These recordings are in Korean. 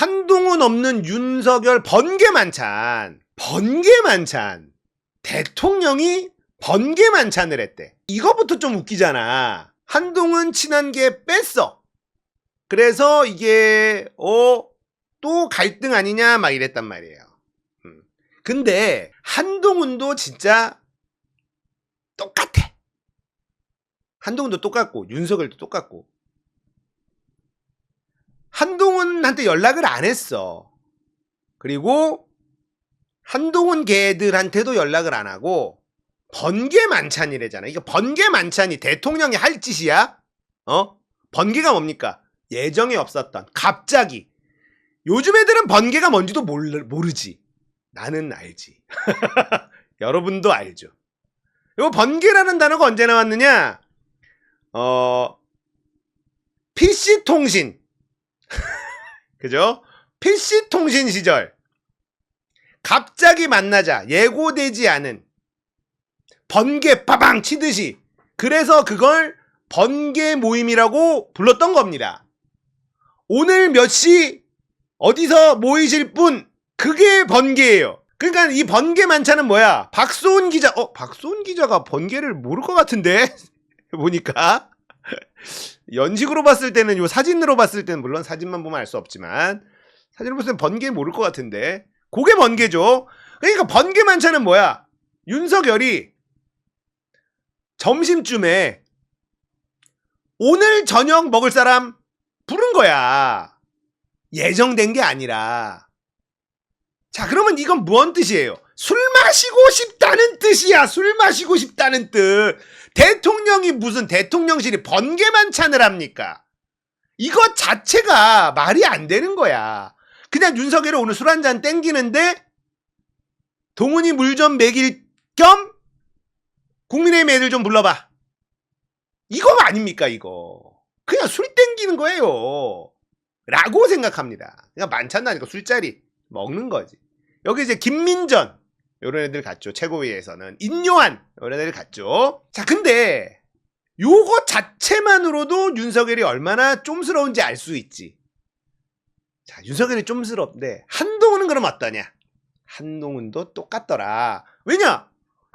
한동훈 없는 윤석열 번개 만찬. 번개 만찬. 대통령이 번개 만찬을 했대. 이거부터 좀 웃기잖아. 한동훈 친한계 뺐어. 그래서 이게 또 갈등 아니냐 막 이랬단 말이에요. 근데 한동훈도 진짜 똑같아. 한동훈도 똑같고 윤석열도 똑같고. 한동훈한테 연락을 안 했어. 그리고 한동훈 걔들한테도 연락을 안 하고 번개 만찬이래잖아. 이거 번개 만찬이 대통령이 할 짓이야? 번개가 뭡니까? 예정에 없었던 갑자기. 요즘 애들은 번개가 뭔지도 모르지. 나는 알지. 여러분도 알죠. 요 번개라는 단어가 언제 나왔느냐? PC통신. 그죠? PC통신 시절. 갑자기 만나자. 예고되지 않은 번개 빠방 치듯이. 그래서 그걸 번개 모임이라고 불렀던 겁니다. 오늘 몇 시 어디서 모이실 분, 그게 번개예요. 그러니까 이 번개 만찬은 뭐야? 박소은 기자. 박소은 기자가 번개를 모를 것 같은데. 보니까 연식으로 봤을 때는, 요 사진으로 봤을 때는, 물론 사진만 보면 알 수 없지만 사진으로 봤을 때는 번개 모를 것 같은데 그게 번개죠. 그러니까 번개 만찬은 뭐야? 윤석열이 점심쯤에 오늘 저녁 먹을 사람 부른 거야. 예정된 게 아니라. 자, 그러면 이건 뭔 뜻이에요? 술 마시고 싶다는 뜻이야. 술 마시고 싶다는 뜻. 대통령이 무슨 대통령실이 번개 만찬을 합니까? 이거 자체가 말이 안 되는 거야. 그냥 윤석열이 오늘 술 한잔 땡기는데 동훈이 물 좀 먹일 겸 국민의힘 애들 좀 불러봐. 이거 아닙니까 이거. 그냥 술 땡기는 거예요. 라고 생각합니다. 그냥 만찬도 아니고 술자리 먹는 거지. 여기 이제 김민전 요런 애들 갔죠. 최고위에서는 인요한 요런 애들 갔죠. 자, 근데 요거 자체만으로도 윤석열이 얼마나 쫌스러운지 알 수 있지. 자, 윤석열이 쫌스럽는데 한동훈은 그럼 어떠냐? 한동훈도 똑같더라. 왜냐?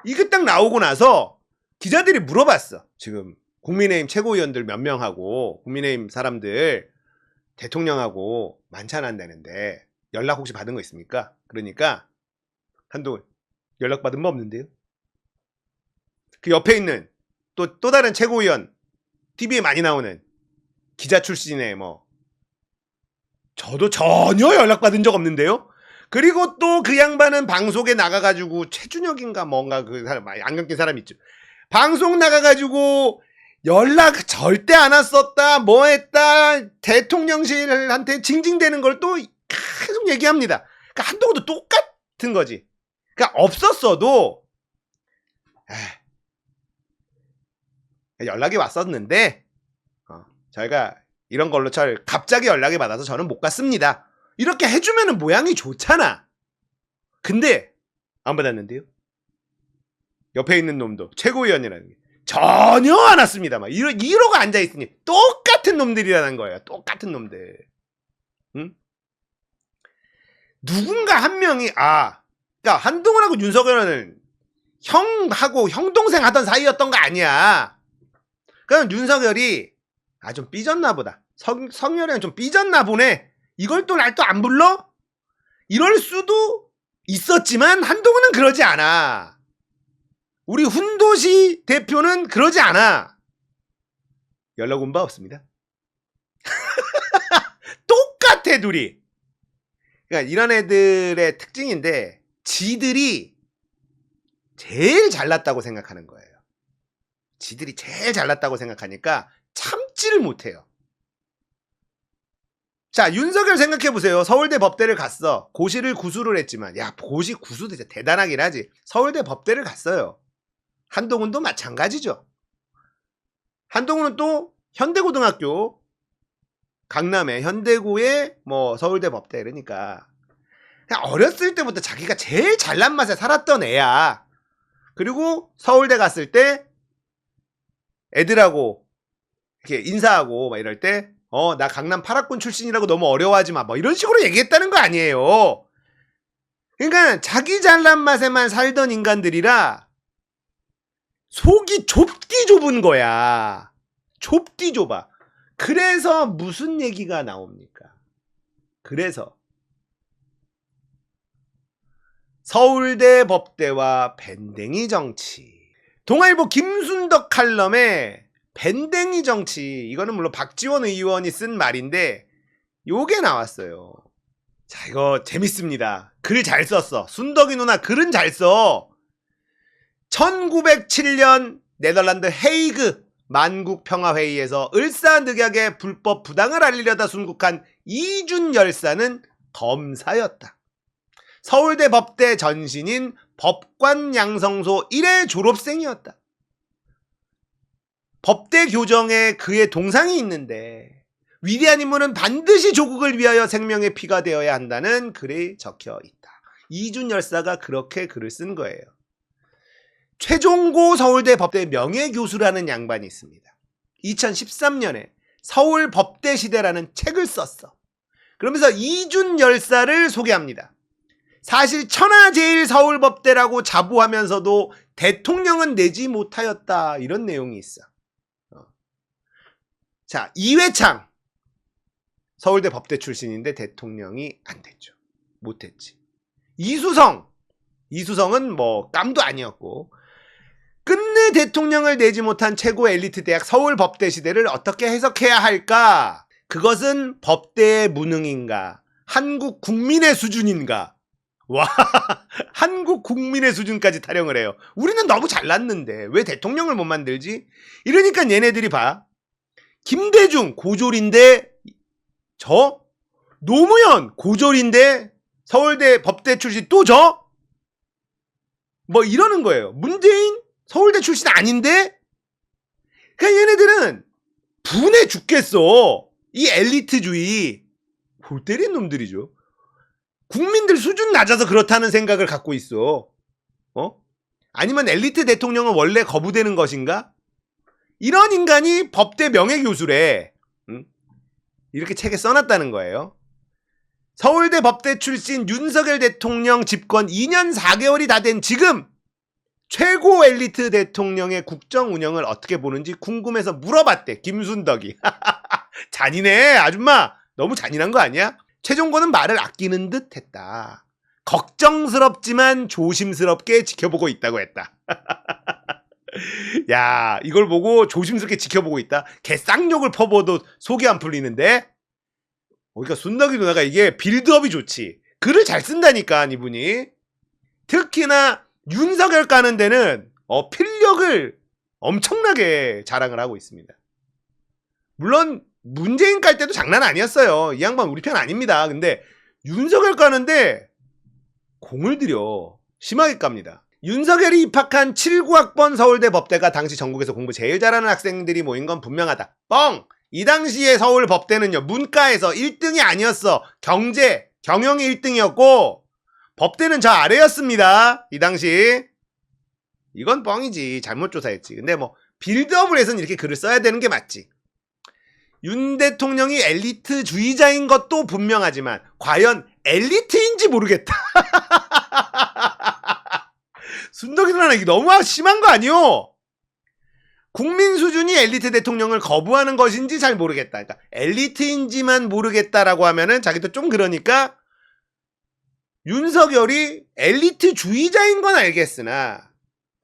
이게 딱 나오고 나서 기자들이 물어봤어. 지금 국민의힘 최고위원들 몇 명하고 국민의힘 사람들 대통령하고 만찬한다는데 연락 혹시 받은 거 있습니까? 그러니까 한동훈 연락 받은 거 없는데요. 그 옆에 있는 또 다른 최고위원, TV에 많이 나오는 기자 출신의 저도 전혀 연락 받은 적 없는데요. 그리고 또 그 양반은 방송에 나가가지고 최준혁인가 뭔가 그 사람, 안경 낀 사람 있죠. 방송 나가가지고 연락 절대 안 왔었다, 뭐 했다, 대통령실한테 징징대는 걸 또 계속 얘기합니다. 그러니까 한동훈도 똑같은 거지. 그러니까 없었어도 연락이 왔었는데 저희가 이런 걸로 갑자기 연락이 받아서 저는 못 갔습니다. 이렇게 해주면은 모양이 좋잖아. 근데 안 받았는데요. 옆에 있는 놈도 최고위원이라는 게 전혀 안 왔습니다. 막 이러고 앉아있으니 똑같은 놈들이라는 거예요. 똑같은 놈들. 응? 누군가 한 명이 그러니까 한동훈하고 윤석열은 형하고 형동생 하던 사이였던 거 아니야. 그럼 윤석열이 좀 삐졌나 보다. 성열이는 좀 삐졌나 보네. 이걸 또 날 또 안 불러? 이럴 수도 있었지만 한동훈은 그러지 않아. 우리 훈도시 대표는 그러지 않아. 연락 온 바 없습니다. 똑같아 둘이. 그러니까 이런 애들의 특징인데 지들이 제일 잘났다고 생각하는 거예요. 지들이 제일 잘났다고 생각하니까 참지를 못해요. 자, 윤석열 생각해보세요. 서울대 법대를 갔어. 고시를 구수를 했지만, 야, 고시 구수도 진짜 대단하긴 하지. 서울대 법대를 갔어요. 한동훈도 마찬가지죠. 한동훈은 또 현대고등학교, 강남의 현대고의 서울대 법대, 그러니까 그냥 어렸을 때부터 자기가 제일 잘난 맛에 살았던 애야. 그리고 서울대 갔을 때 애들하고 이렇게 인사하고 막 이럴 때 나 강남 8학군 출신이라고 너무 어려워하지 마. 뭐 이런 식으로 얘기했다는 거 아니에요. 그러니까 자기 잘난 맛에만 살던 인간들이라 속이 좁디 좁은 거야. 좁디 좁아. 그래서 무슨 얘기가 나옵니까? 그래서 서울대 법대와 밴댕이 정치. 동아일보 김순덕 칼럼에 밴댕이 정치, 이거는 물론 박지원 의원이 쓴 말인데 요게 나왔어요. 자, 이거 재밌습니다. 글 잘 썼어. 순덕이 누나 글은 잘 써. 1907년 네덜란드 헤이그 만국평화회의에서 을사늑약의 불법 부당을 알리려다 순국한 이준 열사는 검사였다. 서울대 법대 전신인 법관양성소 1회 졸업생이었다. 법대 교정에 그의 동상이 있는데 위대한 인물은 반드시 조국을 위하여 생명의 피가 되어야 한다는 글이 적혀 있다. 이준 열사가 그렇게 글을 쓴 거예요. 최종고 서울대 법대 명예교수라는 양반이 있습니다. 2013년에 서울 법대 시대라는 책을 썼어. 그러면서 이준 열사를 소개합니다. 사실 천하제일 서울법대라고 자부하면서도 대통령은 내지 못하였다. 이런 내용이 있어. 자, 이회창 서울대 법대 출신인데 대통령이 안 됐죠. 못했지. 이수성은 뭐 깜도 아니었고, 끝내 대통령을 내지 못한 최고 엘리트 대학 서울법대 시대를 어떻게 해석해야 할까? 그것은 법대의 무능인가? 한국 국민의 수준인가? 와, 한국 국민의 수준까지 타령을 해요. 우리는 너무 잘났는데 왜 대통령을 못 만들지? 이러니까 얘네들이 봐. 김대중 고졸인데, 저 노무현 고졸인데 서울대 법대 출신 또 저? 뭐 이러는 거예요. 문재인 서울대 출신 아닌데? 그냥 얘네들은 분해 죽겠어. 이 엘리트주의. 골 때린 놈들이죠. 국민들 수준 낮아서 그렇다는 생각을 갖고 있어. 아니면 엘리트 대통령은 원래 거부되는 것인가? 이런 인간이 법대 명예교수래. 이렇게 책에 써놨다는 거예요. 서울대 법대 출신 윤석열 대통령 집권 2년 4개월이 다 된 지금 최고 엘리트 대통령의 국정 운영을 어떻게 보는지 궁금해서 물어봤대. 김순덕이. 잔인해 아줌마. 너무 잔인한 거 아니야? 최종고는 말을 아끼는 듯 했다. 걱정스럽지만 조심스럽게 지켜보고 있다고 했다. 야, 이걸 보고 조심스럽게 지켜보고 있다. 개쌍욕을 퍼부어도 속이 안 풀리는데. 그러니까 순덕이 누나가 이게 빌드업이 좋지. 글을 잘 쓴다니까 이분이. 특히나 윤석열 까는 데는 필력을 엄청나게 자랑을 하고 있습니다. 물론 문재인 깔 때도 장난 아니었어요. 이 양반 우리 편 아닙니다. 근데 윤석열 까는데 공을 들여 심하게 깝니다. 윤석열이 입학한 79학번 서울대 법대가 당시 전국에서 공부 제일 잘하는 학생들이 모인 건 분명하다. 뻥! 이 당시에 서울 법대는요, 문과에서 1등이 아니었어. 경영이 1등이었고 법대는 저 아래였습니다. 이 당시. 이건 뻥이지. 잘못 조사했지. 근데 뭐 빌드업을 해서는 이렇게 글을 써야 되는 게 맞지. 윤 대통령이 엘리트주의자인 것도 분명하지만 과연 엘리트인지 모르겠다. 순덕이 누나 이게 너무 심한 거 아니요? 국민 수준이 엘리트 대통령을 거부하는 것인지 잘 모르겠다. 그러니까 엘리트인지만 모르겠다라고 하면은 자기도 좀 그러니까 윤석열이 엘리트주의자인 건 알겠으나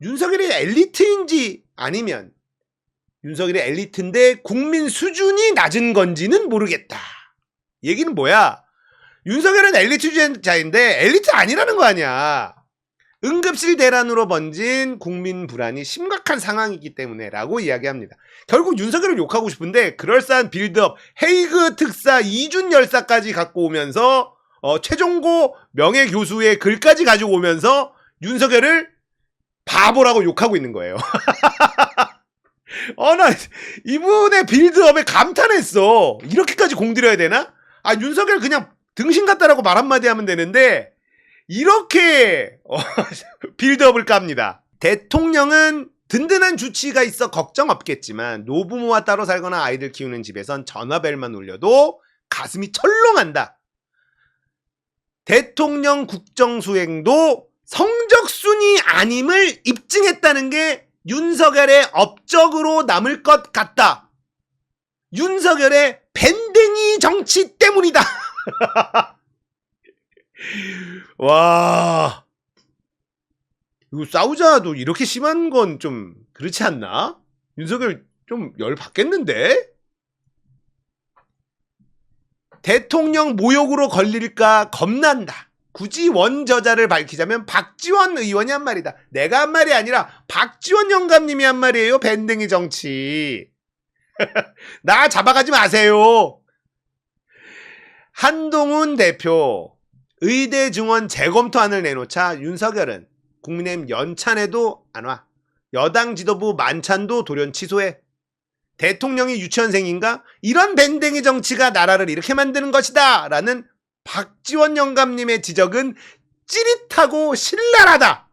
윤석열이 엘리트인지 아니면 윤석열이 엘리트인데 국민 수준이 낮은 건지는 모르겠다. 얘기는 뭐야? 윤석열은 엘리트주의자인데 엘리트 아니라는 거 아니야. 응급실 대란으로 번진 국민 불안이 심각한 상황이기 때문에 라고 이야기합니다. 결국 윤석열을 욕하고 싶은데 그럴싸한 빌드업 헤이그 특사 이준 열사까지 갖고 오면서 최종고 명예교수의 글까지 가지고 오면서 윤석열을 바보라고 욕하고 있는 거예요. 나 이분의 빌드업에 감탄했어. 이렇게까지 공들여야 되나? 윤석열 그냥 등신 같다라고 말 한마디 하면 되는데 이렇게 빌드업을 깝니다. 대통령은 든든한 주치의가 있어 걱정 없겠지만 노부모와 따로 살거나 아이들 키우는 집에선 전화벨만 울려도 가슴이 철렁한다. 대통령 국정수행도 성적순위 아님을 입증했다는 게 윤석열의 업적으로 남을 것 같다. 윤석열의 밴댕이 정치 때문이다. 와, 이거 싸우자도 이렇게 심한 건 좀 그렇지 않나? 윤석열 좀 열 받겠는데? 대통령 모욕으로 걸릴까 겁난다. 굳이 원저자를 밝히자면 박지원 의원이 한 말이다. 내가 한 말이 아니라 박지원 영감님이 한 말이에요. 밴댕이 정치. 나 잡아가지 마세요. 한동훈 대표 의대 증원 재검토안을 내놓자 윤석열은 국민의힘 연찬에도 안 와. 여당 지도부 만찬도 돌연 취소해. 대통령이 유치원생인가? 이런 밴댕이 정치가 나라를 이렇게 만드는 것이다 라는 박지원 영감님의 지적은 찌릿하고 신랄하다.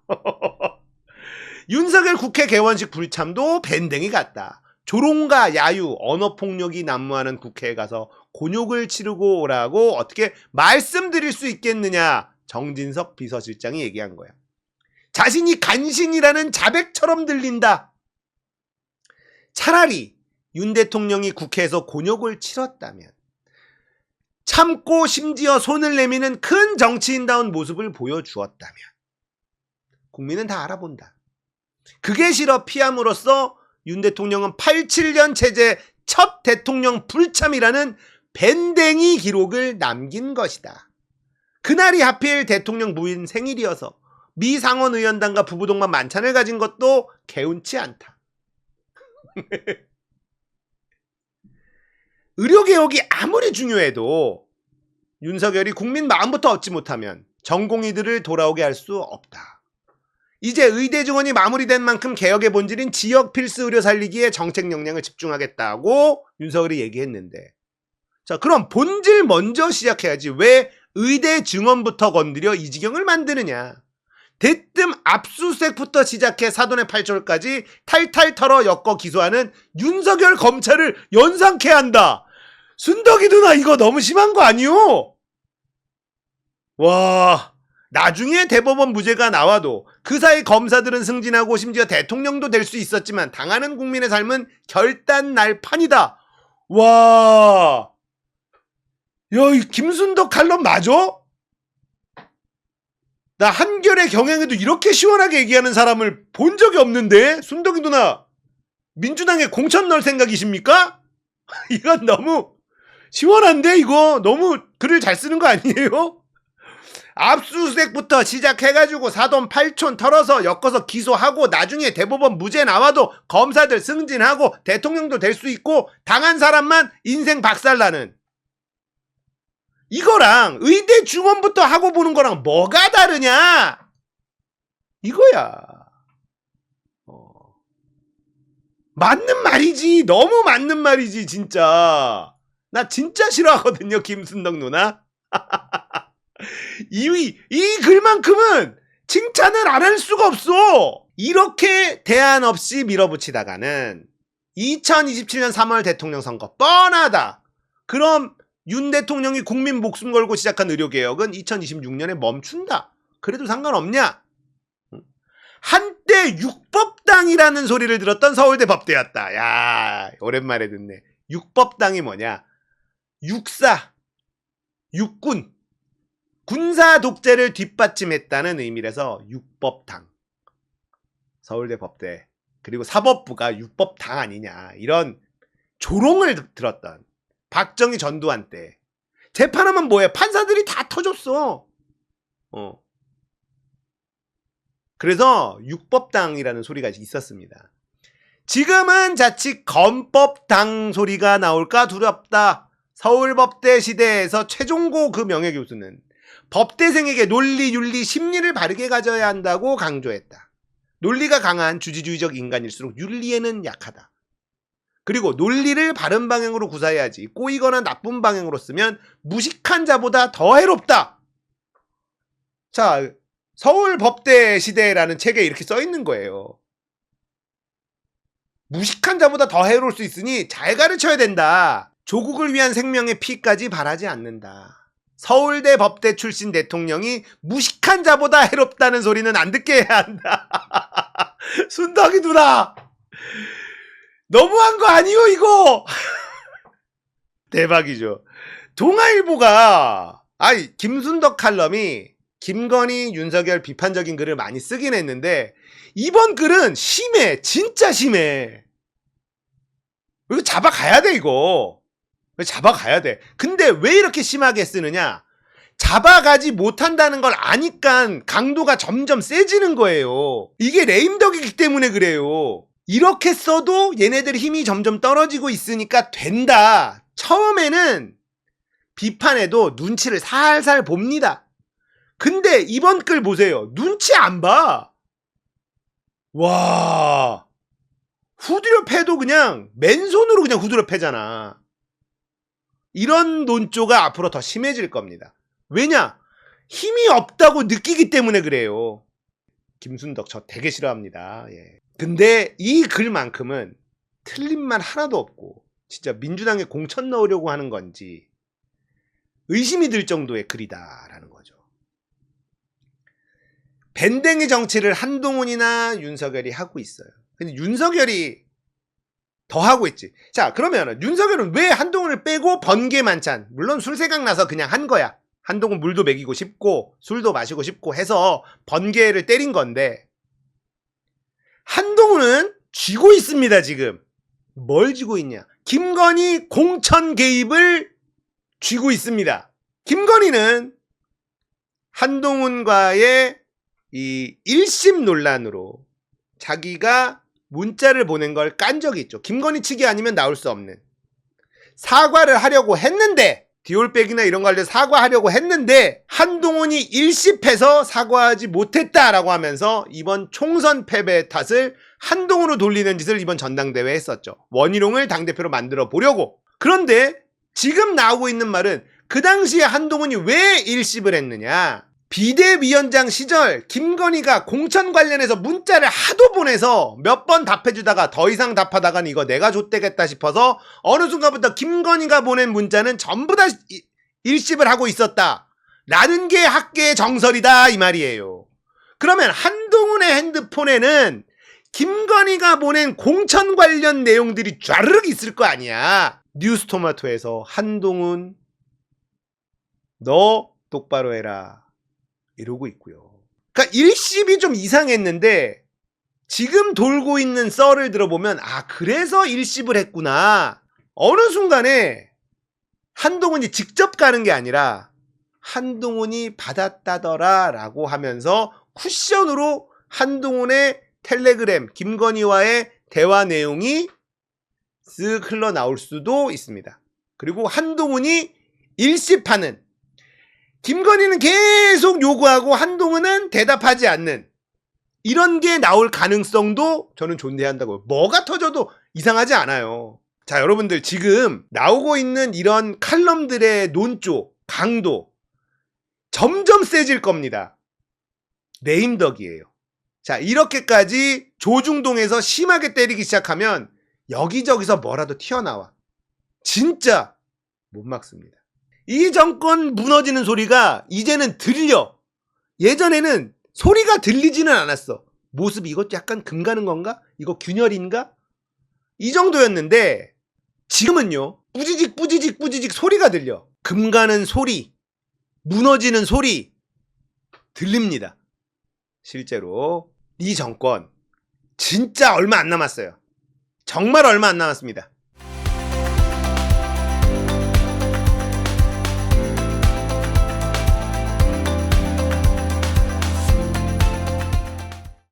윤석열 국회 개원식 불참도 밴댕이 같다. 조롱과 야유, 언어폭력이 난무하는 국회에 가서 곤욕을 치르고 오라고 어떻게 말씀드릴 수 있겠느냐. 정진석 비서실장이 얘기한 거야. 자신이 간신이라는 자백처럼 들린다. 차라리 윤 대통령이 국회에서 곤욕을 치렀다면, 참고 심지어 손을 내미는 큰 정치인다운 모습을 보여주었다면 국민은 다 알아본다. 그게 싫어 피함으로써 윤 대통령은 87년 체제 첫 대통령 불참이라는 밴댕이 기록을 남긴 것이다. 그날이 하필 대통령 부인 생일이어서 미 상원의원단과 부부동반 만찬을 가진 것도 개운치 않다. 의료개혁이 아무리 중요해도 윤석열이 국민 마음부터 얻지 못하면 전공의들을 돌아오게 할 수 없다. 이제 의대 증원이 마무리된 만큼 개혁의 본질인 지역 필수 의료 살리기에 정책 역량을 집중하겠다고 윤석열이 얘기했는데, 자, 그럼 본질 먼저 시작해야지 왜 의대 증원부터 건드려 이 지경을 만드느냐. 대뜸 압수수색부터 시작해 사돈의 팔졸까지 탈탈 털어 엮어 기소하는 윤석열 검찰을 연상케 한다. 순덕이 누나 이거 너무 심한 거 아니요? 와, 나중에 대법원 무죄가 나와도 그 사이 검사들은 승진하고 심지어 대통령도 될 수 있었지만 당하는 국민의 삶은 결단 날 판이다. 와, 야, 이 김순덕 칼럼 맞아? 나 한결의 경향에도 이렇게 시원하게 얘기하는 사람을 본 적이 없는데. 순덕이 누나 민주당에 공천 넣을 생각이십니까? 이건 너무 시원한데. 이거 너무 글을 잘 쓰는 거 아니에요? 압수수색부터 시작해가지고 사돈 8촌 털어서 엮어서 기소하고 나중에 대법원 무죄 나와도 검사들 승진하고 대통령도 될 수 있고 당한 사람만 인생 박살나는, 이거랑 의대 증원부터 하고 보는 거랑 뭐가 다르냐 이거야. 맞는 말이지. 너무 맞는 말이지 진짜. 나 진짜 싫어하거든요 김순덕 누나. 이 글만큼은 칭찬을 안 할 수가 없어. 이렇게 대안 없이 밀어붙이다가는 2027년 3월 대통령 선거 뻔하다. 그럼 윤 대통령이 국민 목숨 걸고 시작한 의료개혁은 2026년에 멈춘다. 그래도 상관없냐? 한때 육법당이라는 소리를 들었던 서울대 법대였다. 야, 오랜만에 듣네. 육법당이 뭐냐? 육사, 육군, 군사 독재를 뒷받침했다는 의미라서 육법당. 서울대 법대 그리고 사법부가 육법당 아니냐, 이런 조롱을 들었던 박정희 전두환 때. 재판하면 뭐해? 판사들이 다 터졌어. 그래서 육법당이라는 소리가 있었습니다. 지금은 자칫 건법당 소리가 나올까 두렵다. 서울법대 시대에서 최종고 그 명예교수는 법대생에게 논리, 윤리, 심리를 바르게 가져야 한다고 강조했다. 논리가 강한 주지주의적 인간일수록 윤리에는 약하다. 그리고 논리를 바른 방향으로 구사해야지 꼬이거나 나쁜 방향으로 쓰면 무식한 자보다 더 해롭다. 자, 서울법대 시대라는 책에 이렇게 써 있는 거예요. 무식한 자보다 더 해로울 수 있으니 잘 가르쳐야 된다. 조국을 위한 생명의 피까지 바라지 않는다. 서울대 법대 출신 대통령이 무식한 자보다 해롭다는 소리는 안 듣게 해야 한다. 순덕이 누나 너무한 거 아니요 이거. 대박이죠. 동아일보가 김순덕 칼럼이 김건희, 윤석열 비판적인 글을 많이 쓰긴 했는데 이번 글은 심해. 진짜 심해. 이거 잡아가야 돼 이거. 잡아가야 돼. 근데 왜 이렇게 심하게 쓰느냐? 잡아가지 못한다는 걸 아니까 강도가 점점 세지는 거예요. 이게 레임덕이기 때문에 그래요. 이렇게 써도 얘네들 힘이 점점 떨어지고 있으니까 된다. 처음에는 비판에도 눈치를 살살 봅니다. 근데 이번 글 보세요. 눈치 안 봐. 와, 후드려 패도 그냥 맨손으로 그냥 후드려 패잖아. 이런 논조가 앞으로 더 심해질 겁니다. 왜냐? 힘이 없다고 느끼기 때문에 그래요. 김순덕 저 되게 싫어합니다. 예. 근데 이 글만큼은 틀린 말 하나도 없고 진짜 민주당에 공천 넣으려고 하는 건지 의심이 들 정도의 글이다라는 거죠. 밴댕이 정치를 한동훈이나 윤석열이 하고 있어요. 근데 윤석열이 더 하고 있지. 자, 그러면 윤석열은 왜 한동훈을 빼고 번개 만찬, 물론 술 생각나서 그냥 한 거야. 한동훈 물도 먹이고 싶고 술도 마시고 싶고 해서 번개를 때린 건데 한동훈은 쥐고 있습니다. 지금 뭘 쥐고 있냐? 김건희 공천 개입을 쥐고 있습니다. 김건희는 한동훈과의 이 1심 논란으로 자기가 문자를 보낸 걸 깐 적이 있죠. 김건희 측이 아니면 나올 수 없는. 사과를 하려고 했는데 디올백이나 이런 거 할 때 사과하려고 했는데 한동훈이 1심해서 사과하지 못했다라고 하면서 이번 총선 패배 탓을 한동훈으로 돌리는 짓을 이번 전당대회에 했었죠. 원희룡을 당대표로 만들어 보려고. 그런데 지금 나오고 있는 말은 그 당시에 한동훈이 왜 1심을 했느냐. 비대위원장 시절 김건희가 공천 관련해서 문자를 하도 보내서 몇 번 답해주다가 더 이상 답하다간 이거 내가 좆되겠다 싶어서 어느 순간부터 김건희가 보낸 문자는 전부 다 일십을 하고 있었다 라는 게 학계의 정설이다 이 말이에요. 그러면 한동훈의 핸드폰에는 김건희가 보낸 공천 관련 내용들이 쫘르륵 있을 거 아니야. 뉴스토마토에서 한동훈 너 똑바로 해라 이러고 있고요. 그러니까 일심이 좀 이상했는데 지금 돌고 있는 썰을 들어보면 그래서 일심을 했구나. 어느 순간에 한동훈이 직접 가는 게 아니라 한동훈이 받았다더라 라고 하면서 쿠션으로 한동훈의 텔레그램 김건희와의 대화 내용이 쓱 흘러나올 수도 있습니다. 그리고 한동훈이 일십하는 김건희는 계속 요구하고 한동훈은 대답하지 않는 이런 게 나올 가능성도 저는 존재한다고요. 뭐가 터져도 이상하지 않아요. 자, 여러분들 지금 나오고 있는 이런 칼럼들의 논조, 강도 점점 세질 겁니다. 레임덕이에요. 자, 이렇게까지 조중동에서 심하게 때리기 시작하면 여기저기서 뭐라도 튀어나와. 진짜 못 막습니다. 이 정권 무너지는 소리가 이제는 들려. 예전에는 소리가 들리지는 않았어. 모습이 이것 약간 금 가는 건가? 이거 균열인가? 이 정도였는데 지금은요. 뿌지직 뿌지직 뿌지직 소리가 들려. 금 가는 소리, 무너지는 소리 들립니다. 실제로 이 정권 진짜 얼마 안 남았어요. 정말 얼마 안 남았습니다.